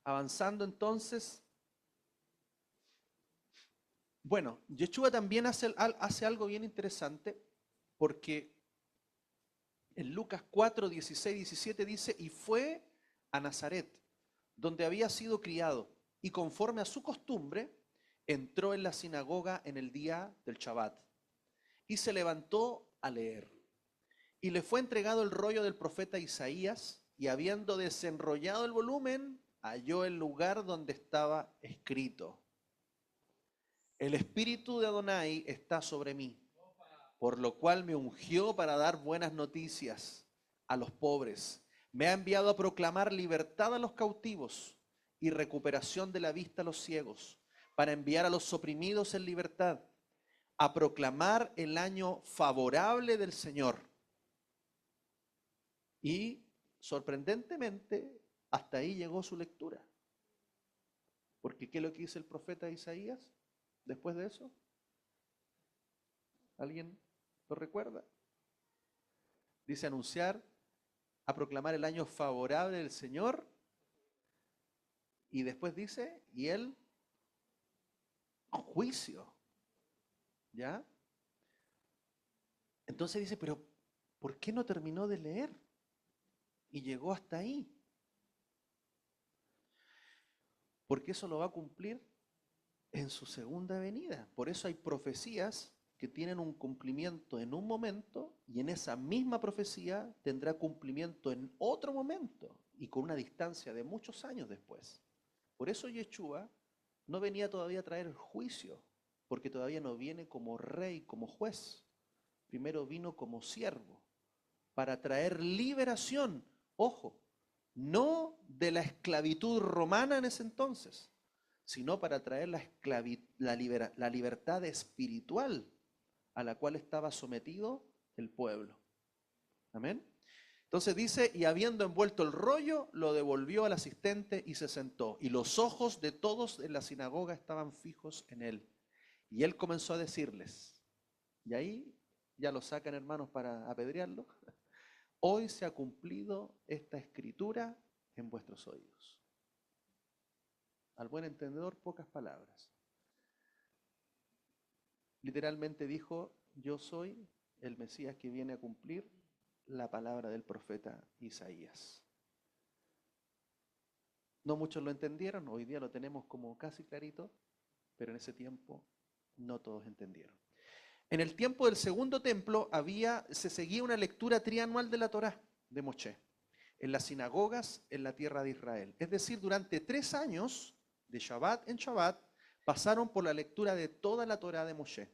Avanzando entonces, bueno, Yeshua también hace algo bien interesante, porque en Lucas 4, 16, 17 dice, y fue a Nazaret, donde había sido criado, y conforme a su costumbre, entró en la sinagoga en el día del Shabbat, y se levantó a leer. Y le fue entregado el rollo del profeta Isaías, y habiendo desenrollado el volumen, halló el lugar donde estaba escrito: el Espíritu de Adonai está sobre mí, por lo cual me ungió para dar buenas noticias a los pobres. Me ha enviado a proclamar libertad a los cautivos y recuperación de la vista a los ciegos, para enviar a los oprimidos en libertad, a proclamar el año favorable del Señor. Y sorprendentemente, hasta ahí llegó su lectura. Porque ¿qué es lo que dice el profeta Isaías después de eso? ¿Alguien lo recuerda? Dice anunciar, a proclamar el año favorable del Señor, y después dice, y el juicio. ¿Ya? Entonces dice, pero ¿por qué no terminó de leer? Y llegó hasta ahí. Porque eso lo va a cumplir en su segunda venida. Por eso hay profecías que tienen un cumplimiento en un momento, y en esa misma profecía tendrá cumplimiento en otro momento y con una distancia de muchos años después. Por eso Yeshua no venía todavía a traer el juicio, porque todavía no viene como rey, como juez. Primero vino como siervo para traer liberación. Ojo, no de la esclavitud romana en ese entonces, sino para traer la libertad espiritual a la cual estaba sometido el pueblo. Amén. Entonces dice, y habiendo envuelto el rollo, lo devolvió al asistente y se sentó. Y los ojos de todos en la sinagoga estaban fijos en él. Y él comenzó a decirles, y ahí ya lo sacan, hermanos, para apedrearlo. Hoy se ha cumplido esta escritura en vuestros oídos. Al buen entendedor, pocas palabras. Literalmente dijo, yo soy el Mesías que viene a cumplir la palabra del profeta Isaías. No muchos lo entendieron, hoy día lo tenemos como casi clarito, pero en ese tiempo no todos entendieron. En el tiempo del segundo templo se seguía una lectura trianual de la Torá de Moshe, en las sinagogas en la tierra de Israel. Es decir, durante 3 años, de Shabbat en Shabbat, pasaron por la lectura de toda la Torá de Moshe.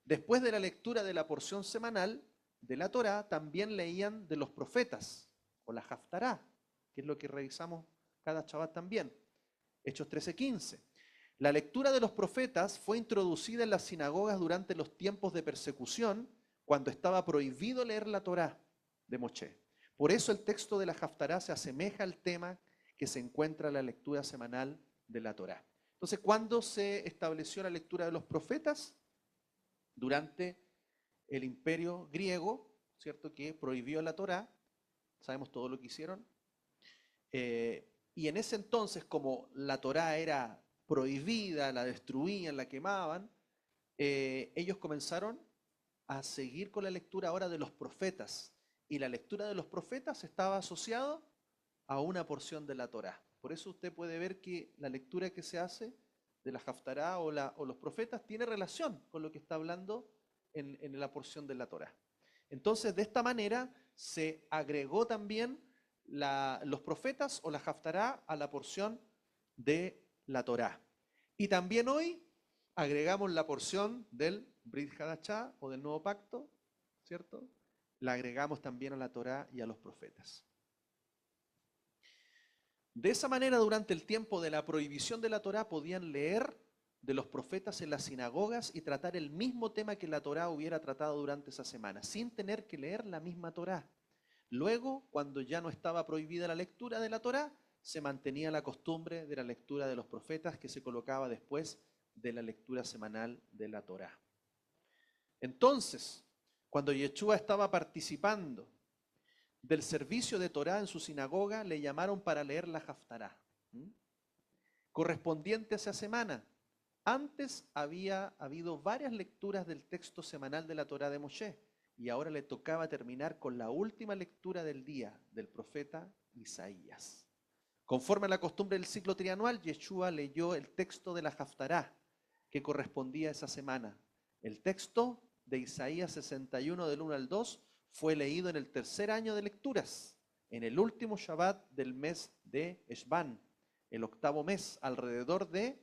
Después de la lectura de la porción semanal de la Torá, también leían de los profetas, o la Haftará, que es lo que revisamos cada Shabbat también. Hechos 13:15. La lectura de los profetas fue introducida en las sinagogas durante los tiempos de persecución, cuando estaba prohibido leer la Torá de Moshe. Por eso el texto de la Haftará se asemeja al tema que se encuentra en la lectura semanal de la Torá. Entonces, ¿cuándo se estableció la lectura de los profetas? Durante el imperio griego, ¿cierto?, que prohibió la Torá. Sabemos todo lo que hicieron. Y en ese entonces, como la Torá era prohibida, la destruían, la quemaban, ellos comenzaron a seguir con la lectura ahora de los profetas. Y la lectura de los profetas estaba asociada a una porción de la Torá. Por eso usted puede ver que la lectura que se hace de la Haftará o los profetas tiene relación con lo que está hablando en la porción de la Torá. Entonces, de esta manera se agregó también los profetas o la Haftará a la porción de la Torá. Y también hoy agregamos la porción del Brit Hadashah o del Nuevo Pacto, ¿cierto? La agregamos también a la Torá y a los profetas. De esa manera, durante el tiempo de la prohibición de la Torá, podían leer de los profetas en las sinagogas y tratar el mismo tema que la Torá hubiera tratado durante esa semana, sin tener que leer la misma Torá. Luego, cuando ya no estaba prohibida la lectura de la Torá, se mantenía la costumbre de la lectura de los profetas que se colocaba después de la lectura semanal de la Torá. Entonces, cuando Yeshua estaba participando del servicio de Torá en su sinagoga, le llamaron para leer la Haftará, correspondiente a esa semana. Antes había habido varias lecturas del texto semanal de la Torá de Moshe, y ahora le tocaba terminar con la última lectura del día del profeta Isaías. Conforme a la costumbre del ciclo trianual, Yeshua leyó el texto de la Haftará, que correspondía a esa semana. El texto de Isaías 61, del 1 al 2, fue leído en el tercer año de lecturas, en el último Shabbat del mes de Eshvan, el octavo mes, alrededor de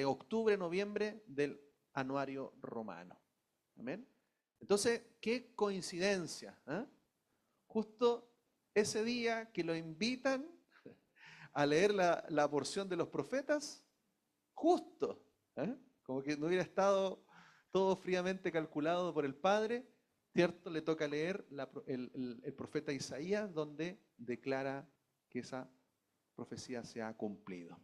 octubre, noviembre del anuario romano. Amén. Entonces, qué coincidencia, ¿eh? Justo ese día que lo invitan a leer la porción de los profetas, justo, como que no hubiera estado todo fríamente calculado por el Padre, ¿cierto? Le toca leer el profeta Isaías, donde declara que esa profecía se ha cumplido.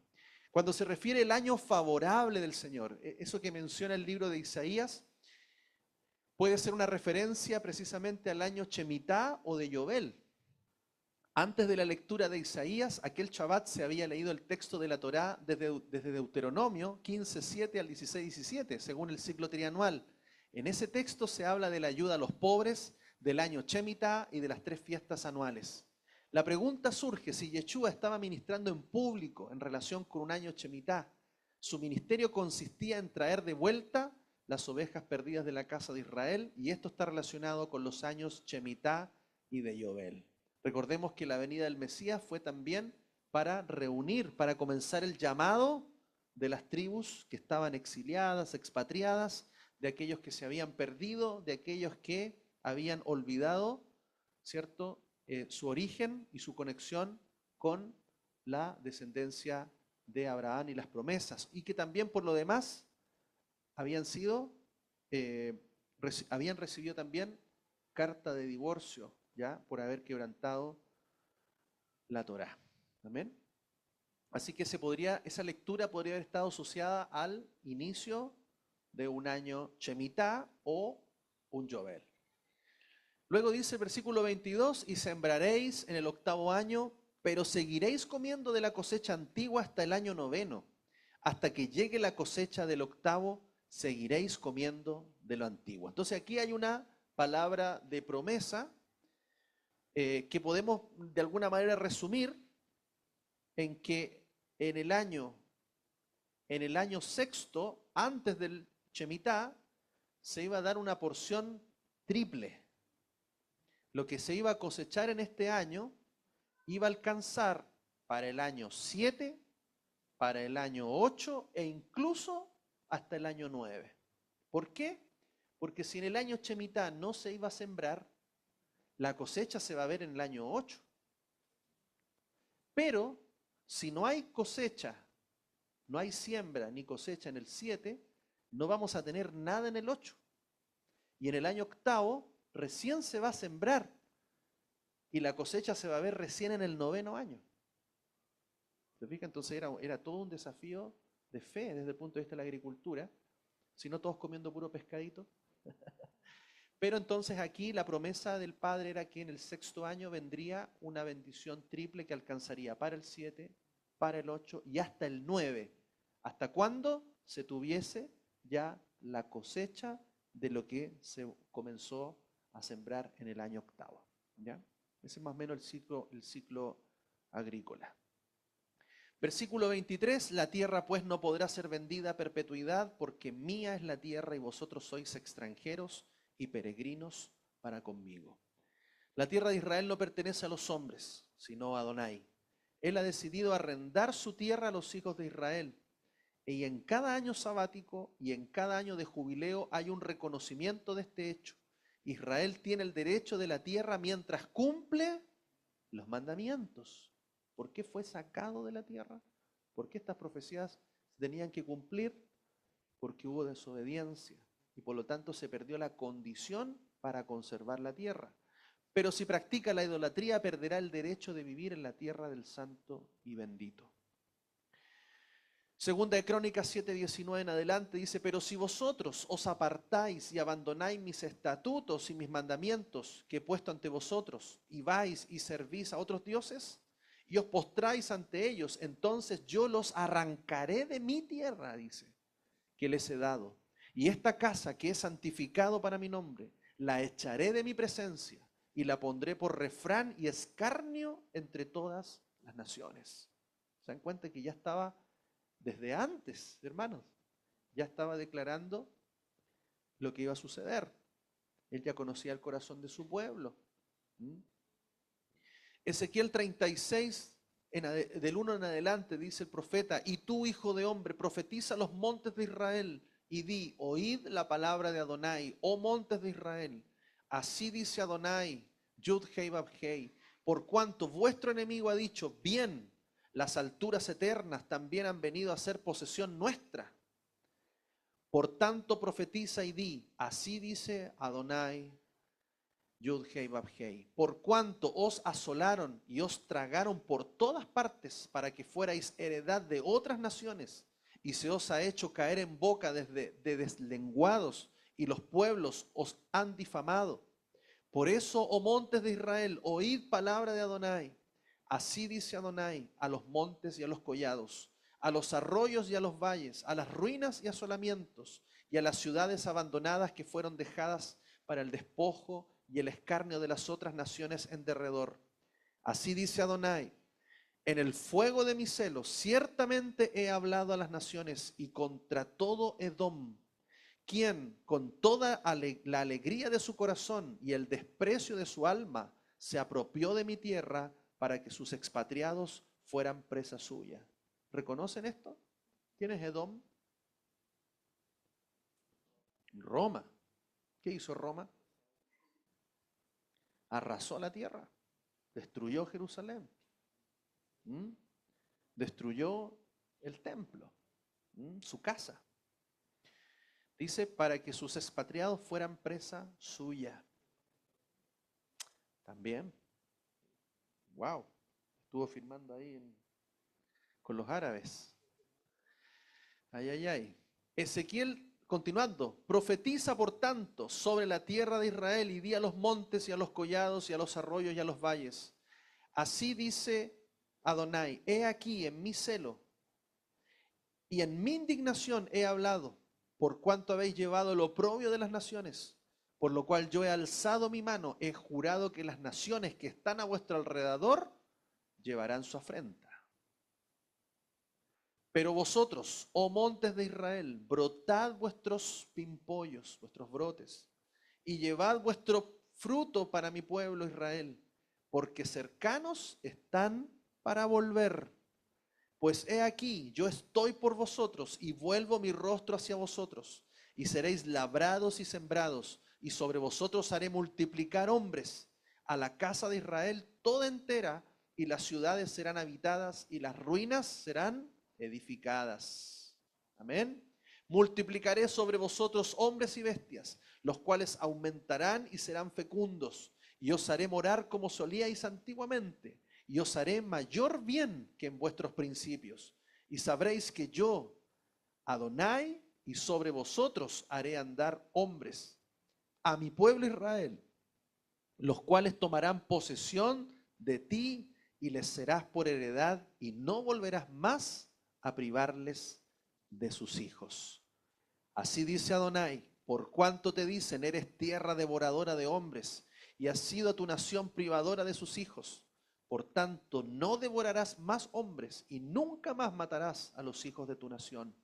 Cuando se refiere al año favorable del Señor, eso que menciona el libro de Isaías, puede ser una referencia precisamente al año Shemitá o de Yobel. Antes de la lectura de Isaías, aquel Shabbat se había leído el texto de la Torá desde Deuteronomio 15:7 al 16:17, según el ciclo trianual. En ese texto se habla de la ayuda a los pobres, del año Shemitá y de las 3 fiestas anuales. La pregunta surge si Yeshua estaba ministrando en público en relación con un año Shemitá. Su ministerio consistía en traer de vuelta las ovejas perdidas de la casa de Israel, y esto está relacionado con los años Shemitá y de Yobel. Recordemos que la venida del Mesías fue también para reunir, para comenzar el llamado de las tribus que estaban exiliadas, expatriadas, de aquellos que se habían perdido, de aquellos que habían olvidado, ¿cierto?, su origen y su conexión con la descendencia de Abraham y las promesas, y que también por lo demás habían recibido también carta de divorcio ¿ya? Por haber quebrantado la Torá. ¿Amén? Así que esa lectura podría haber estado asociada al inicio de un año Shemitah o un Yobel. Luego dice el versículo 22, y sembraréis en el 8º año, pero seguiréis comiendo de la cosecha antigua hasta el año 9º. Hasta que llegue la cosecha del 8º, seguiréis comiendo de lo antiguo. Entonces aquí hay una palabra de promesa que podemos de alguna manera resumir en que en el año sexto, antes del Shemitah, se iba a dar una porción triple. Lo que se iba a cosechar en este año iba a alcanzar para el año 7, para el año 8 e incluso hasta el año 9. ¿Por qué? Porque si en el año Shemitah no se iba a sembrar, la cosecha se va a ver en el año 8. Pero si no hay cosecha, no hay siembra ni cosecha en el 7, no vamos a tener nada en el 8. Y en el año 8º recién se va a sembrar y la cosecha se va a ver recién en el 9º año. ¿Se fija? Entonces era todo un desafío de fe desde el punto de vista de la agricultura, si no todos comiendo puro pescadito. Pero entonces aquí la promesa del Padre era que en el 6º año vendría una bendición triple que alcanzaría para el 7, para el 8 y hasta el 9. ¿Hasta cuándo se tuviese ya la cosecha de lo que se comenzó a sembrar en el año 8º? ¿Ya? Ese es más o menos el ciclo agrícola. Versículo 23, la tierra pues no podrá ser vendida a perpetuidad, porque mía es la tierra y vosotros sois extranjeros y peregrinos para conmigo. La tierra de Israel no pertenece a los hombres, sino a Adonai. Él ha decidido arrendar su tierra a los hijos de Israel. Y en cada año sabático y en cada año de jubileo hay un reconocimiento de este hecho. Israel tiene el derecho de la tierra mientras cumple los mandamientos. ¿Por qué fue sacado de la tierra? ¿Por qué estas profecías tenían que cumplir? Porque hubo desobediencia y por lo tanto se perdió la condición para conservar la tierra. Pero si practica la idolatría, perderá el derecho de vivir en la tierra del santo y bendito. Segunda de Crónicas 7:19 en adelante dice, pero si vosotros os apartáis y abandonáis mis estatutos y mis mandamientos que he puesto ante vosotros, y vais y servís a otros dioses, y os postráis ante ellos, entonces yo los arrancaré de mi tierra, dice, que les he dado. Y esta casa que he santificado para mi nombre, la echaré de mi presencia y la pondré por refrán y escarnio entre todas las naciones. ¿Se dan cuenta que ya estaba desde antes, hermanos? Ya estaba declarando lo que iba a suceder. Él ya conocía el corazón de su pueblo. Ezequiel 36, del 1 en adelante, dice el profeta, y tú, hijo de hombre, profetiza a los montes de Israel y di, oíd la palabra de Adonai, oh montes de Israel. Así dice Adonai, Yud Hei Vav Hei, por cuanto vuestro enemigo ha dicho, bien, las alturas eternas también han venido a ser posesión nuestra. Por tanto profetiza y di, así dice Adonai, Yud Hei Vav Hei, por cuanto os asolaron y os tragaron por todas partes para que fuerais heredad de otras naciones, y se os ha hecho caer en boca de deslenguados, y los pueblos os han difamado. Por eso, oh montes de Israel, oíd palabra de Adonai. Así dice Adonai a los montes y a los collados, a los arroyos y a los valles, a las ruinas y asolamientos, y a las ciudades abandonadas que fueron dejadas para el despojo y el escarnio de las otras naciones en derredor. Así dice Adonai, en el fuego de mi celo ciertamente he hablado a las naciones y contra todo Edom, quien con toda la alegría de su corazón y el desprecio de su alma se apropió de mi tierra para que sus expatriados fueran presa suya. ¿Reconocen esto? ¿Quién es Edom? Roma. ¿Qué hizo Roma? Arrasó la tierra, destruyó Jerusalén, destruyó el templo, su casa. Dice, para que sus expatriados fueran presa suya. También. Wow. Estuvo firmando ahí con los árabes. Ay, ay, ay. Ezequiel, continuando, profetiza por tanto sobre la tierra de Israel y di a los montes y a los collados y a los arroyos y a los valles. Así dice Adonai, he aquí en mi celo y en mi indignación he hablado, por cuanto habéis llevado el oprobio de las naciones, por lo cual yo he alzado mi mano, he jurado que las naciones que están a vuestro alrededor llevarán su afrenta. Pero vosotros, oh montes de Israel, brotad vuestros pimpollos, vuestros brotes, y llevad vuestro fruto para mi pueblo Israel, porque cercanos están para volver. Pues he aquí, yo estoy por vosotros y vuelvo mi rostro hacia vosotros, y seréis labrados y sembrados, y sobre vosotros haré multiplicar hombres, a la casa de Israel toda entera, y las ciudades serán habitadas, y las ruinas serán edificadas. Amén. Multiplicaré sobre vosotros hombres y bestias, los cuales aumentarán y serán fecundos, y os haré morar como solíais antiguamente, y os haré mayor bien que en vuestros principios, y sabréis que yo, Adonai, y sobre vosotros haré andar hombres, a mi pueblo Israel, los cuales tomarán posesión de ti, y les serás por heredad, y no volverás más a privarles de sus hijos. Así dice Adonai, por cuanto te dicen, eres tierra devoradora de hombres, y has sido tu nación privadora de sus hijos. Por tanto, no devorarás más hombres, y nunca más matarás a los hijos de tu nación,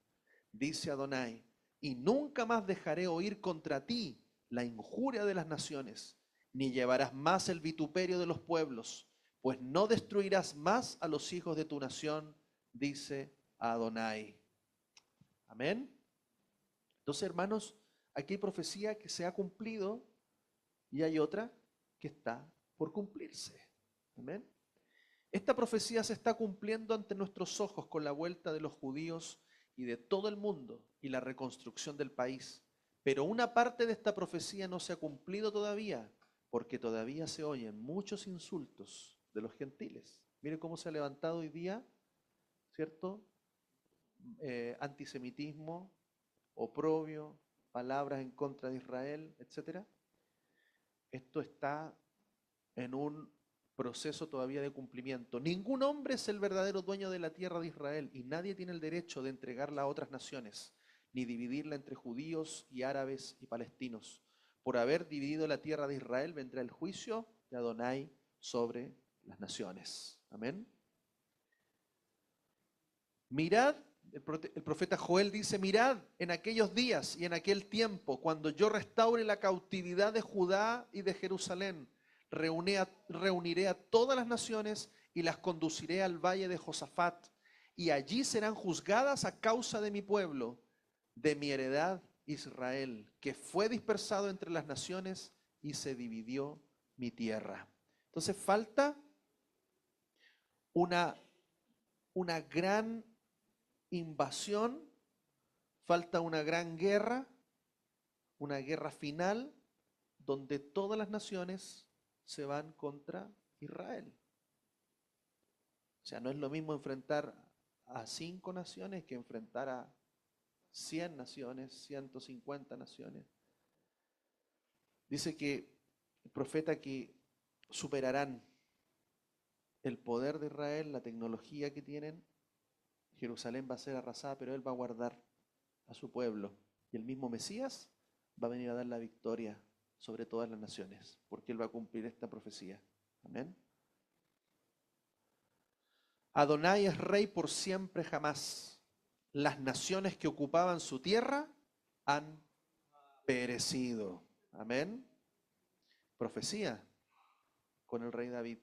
dice Adonai, y nunca más dejaré oír contra ti la injuria de las naciones, ni llevarás más el vituperio de los pueblos, pues no destruirás más a los hijos de tu nación, dice Adonai. Amén. Entonces, hermanos, aquí hay profecía que se ha cumplido y hay otra que está por cumplirse. Amén. Esta profecía se está cumpliendo ante nuestros ojos con la vuelta de los judíos y de todo el mundo y la reconstrucción del país. Pero una parte de esta profecía no se ha cumplido todavía, porque todavía se oyen muchos insultos de los gentiles. Mire cómo se ha levantado hoy día, ¿cierto? Antisemitismo, oprobio, palabras en contra de Israel, etc. Esto está en un proceso todavía de cumplimiento. Ningún hombre es el verdadero dueño de la tierra de Israel y nadie tiene el derecho de entregarla a otras naciones, ni dividirla entre judíos y árabes y palestinos. Por haber dividido la tierra de Israel vendrá el juicio de Adonai sobre las naciones. Amén. Mirad, el profeta Joel dice, mirad en aquellos días y en aquel tiempo, cuando yo restaure la cautividad de Judá y de Jerusalén, reuniré a todas las naciones y las conduciré al valle de Josafat, y allí serán juzgadas a causa de mi pueblo, de mi heredad Israel, que fue dispersado entre las naciones y se dividió mi tierra. Entonces falta una gran invasión, falta una gran guerra, una guerra final, donde todas las naciones se van contra Israel. O sea, no es lo mismo enfrentar a 5 naciones que enfrentar a 100 naciones, 150 naciones. Dice que el profeta que superarán el poder de Israel, la tecnología que tienen. Jerusalén va a ser arrasada, pero Él va a guardar a su pueblo. Y el mismo Mesías va a venir a dar la victoria sobre todas las naciones, porque Él va a cumplir esta profecía. Amén. Adonai es rey por siempre jamás. Las naciones que ocupaban su tierra han perecido. Amén. Profecía con el rey David.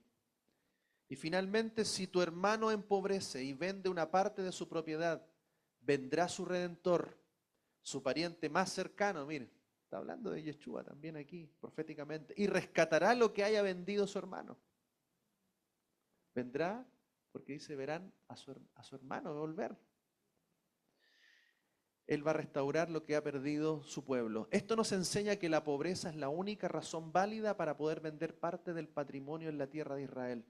Y finalmente, si tu hermano empobrece y vende una parte de su propiedad, vendrá su redentor, su pariente más cercano, mire, está hablando de Yeshua también aquí, proféticamente, y rescatará lo que haya vendido su hermano. Vendrá, porque dice, verán a su hermano volver. Él va a restaurar lo que ha perdido su pueblo. Esto nos enseña que la pobreza es la única razón válida para poder vender parte del patrimonio en la tierra de Israel,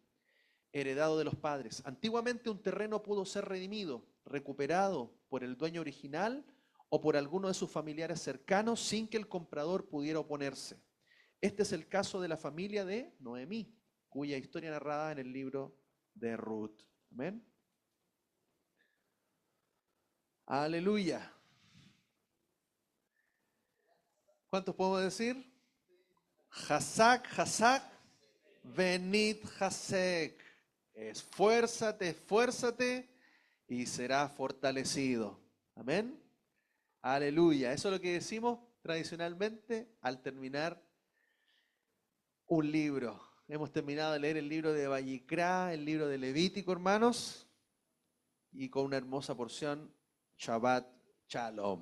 heredado de los padres. Antiguamente un terreno pudo ser redimido, recuperado por el dueño original o por alguno de sus familiares cercanos sin que el comprador pudiera oponerse. Este es el caso de la familia de Noemí, cuya historia narrada en el libro de Ruth. Amén. Aleluya. ¿Cuántos podemos decir? Hazak, Hazak, venid Hasek. Esfuérzate, esfuérzate y serás fortalecido. Amén. Aleluya. Eso es lo que decimos tradicionalmente al terminar un libro. Hemos terminado de leer el libro de Vayikra, el libro de Levítico, hermanos, y con una hermosa porción, Shabbat Shalom.